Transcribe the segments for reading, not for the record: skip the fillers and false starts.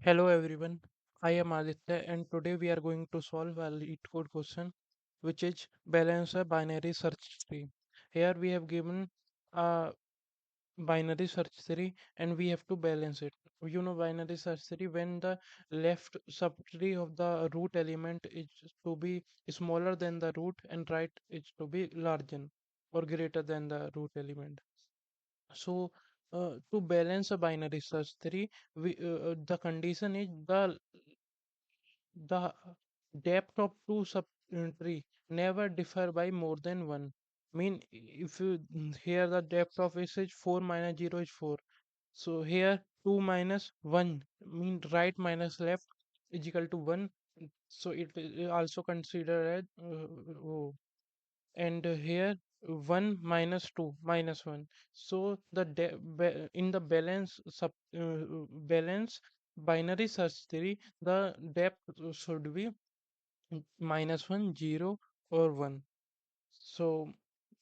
Hello everyone, I am Aditya and today we are going to solve a leetcode question which is balance a binary search tree. Here we have given a binary search tree and we have to balance it. Binary search tree when the left subtree of the root element is to be smaller than the root and right is to be larger or greater than the root element. So to balance a binary search tree, the condition is the depth of two sub-tree never differ by more than one. Mean if you here the depth of is 4 minus 0 is 4. So here 2 minus 1 mean right minus left is equal to 1. So it is also considered as and here 1 minus 2 minus 1. So in the balance binary search theory the depth should be minus 1 0 or 1. So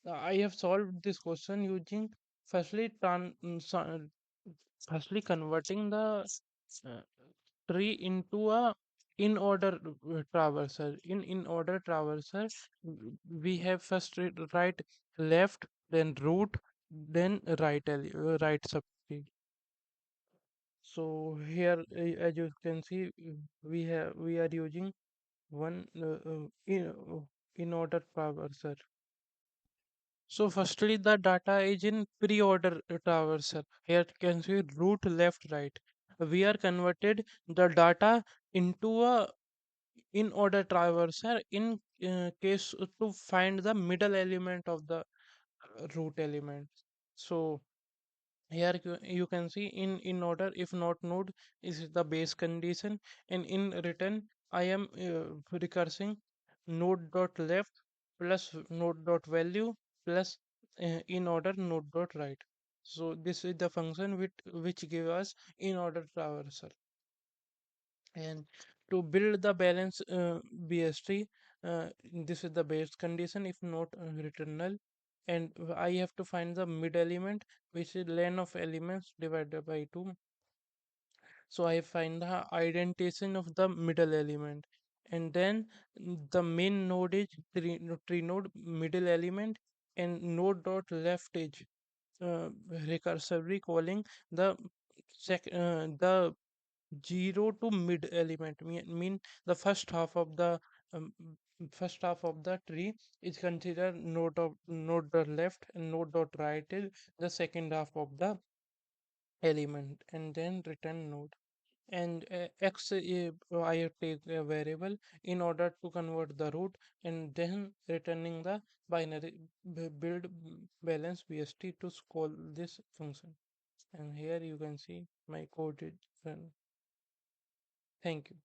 I have solved this question using firstly firstly converting the uh, tree into a in order traversal. In order traversal, we have first right left, then root, then right subtree. So here, as you can see, we are using one in order traversal. So firstly, the data is in pre-order traversal. Here you can see root left right. We are converted the data into a in order traversal in case to find the middle element of the root element. So here you can see in order if not node is the base condition, and in return I am recursing node dot left plus node dot value plus in order node dot right. So this is the function which give us in order traversal. And to build the balance BST, this is the base condition if not return null. And I have to find the mid element, which is len of elements divided by 2. So I find the identification of the middle element. And then the main node is tree node middle element, and node dot left is recursively calling the the 0 to mid element mean the um, first half of the tree is considered node dot left, and node dot right is the second half of the element, and then return node. And x I take a variable in order to convert the root, and then returning the binary build balance bst to call this function. And here you can see my code is run. Thank you.